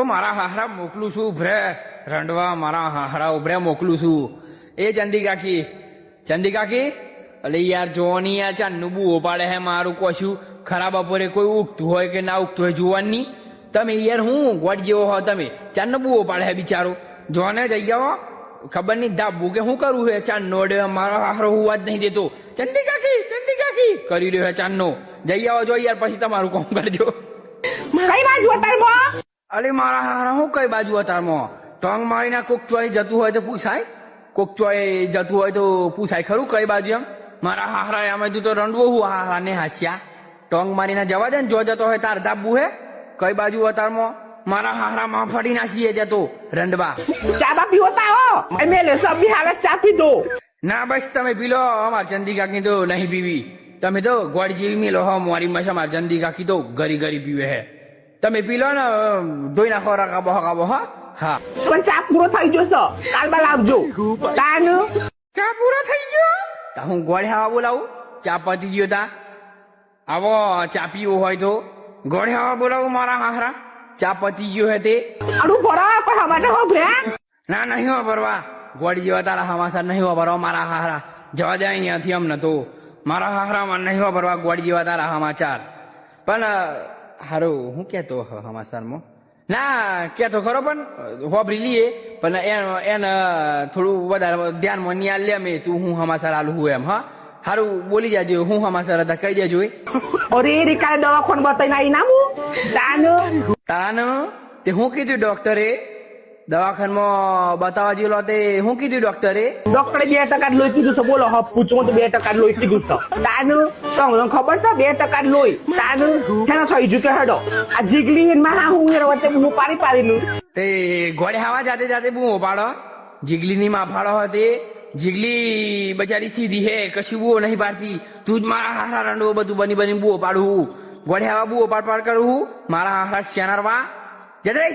ઓ મારા હાહરા મોકલું છું ઉભરે રંડવા મારા હાહરા ઉભરે મોકલું છું એ ચંદી કાકી અલે યાર જોવાની યાર ચાંદનું બુઓ પાડે હે મારું કશું ખરાબ બપોરે કોઈ ઉગતું હોય કે ના ઉગતું હોય જોવાની તમે યાર હું ગોડ જેવો હો તમે ચાંદનો બુઓ પાડે હે બિચારો જોને જઈ જાઓ ખબર નહીં ધાબુ કે શું કરું હે ચાંદનો અડે મારો હાહરો હુવા જ નહીં દેતો ચંદી કાકી કરી રહ્યો હે ચાંદનો જઈ આવો જો યાર પછી તમારું કામ કરજો કઈ બાજુ અતારમાં અરે મારા હારા હું કઈ બાજુ અતારમાં ટોંગ મારીને કોક ચોય જતું હોય તો પૂછાય કોક ચોય જતું હોય તો પૂછાય ખરું કઈ બાજુ એમ મારા હારા એમ હજુ તો રંડવો હું હારા ને હાસ્યા ટોંગ મારીને જવા દે ને જો જતો હોય તાર ધાબુ હે કઈ બાજુ અતારમાં મારા હારા માં ફરી નાસીએ જતો રંડવા ચા બા પીવતા હો મેલે સબ બિહારે ચા પી દો ના બસ તમે પી લો અમાર ચંદી કાકી તો નહીં પીવી તમે તો ગોળ જેવી મેલો હો મારી મસ અમાર ચંદી કાકી તો ગરી પીવે હે તમે પી લો ને ધોઈ નાખો રકાબો હા પણ ચા પૂરો થઈ જશે કાલબા લાવજો તાનું ચા પૂરો થઈ ગયો તા હું ગોળ હવા બોલાવું ચા પતી ગયો તા આવો ચા પીવો હોય તો ગોળ હવા બોલાવું મારા હાહરા ચા પતી ગયો હે તે અડુ ભરા કોઈ હમાતે હો બ્રેન ના નહીં વાપરવા ગોળ જેવા તારા હમાસર નહીં વાપરવા મારા હાહરા જવા દે અહીંયાથી અમને તો મારા હાહરામાં નહીં વાપરવા ગોળ જેવા તારા સમાચાર પણ હારું હું કેતો સમાચારમાં ના કેતો ખરો પણ હોબરી લઈએ પણ એને થોડું વધારે ધ્યાનમાં નિયાલ લે મેં તું હું સમાચાર આલું હું એમ હા હારું બોલી જાજો હું સમાચાર હતા કહી દેજો અરે રીકા દવાખાન બતાઈને આઈ નામું તાનું તે હું કીધું ડોક્ટરે દવાખાનમાં બતાવવા જેલો તે હું કીધું ડોક્ટરે 2% લોહી કીધું છે બોલો હપ પૂછો તો 2% લોહી કીધું છે તાનું તમને ખબર છે 2% લોહી તાનું કેના થઈ જુ કે હેડો આ જીગલી માં હા હું એર વચ્ચે હું પાડીનું તે ઘોડે હવા જાતે બૂમો પાડો જીગલીની માં ફાડો હતી જીગલી બચારી સીધી હે કશું બુઓ નહીં પાડતી તું જ મારા હારા રંડો બધું બની બુઓ પાડું ઘોડે હવા બુઓ પાડ કરું મારા હારા શેનારવા જડે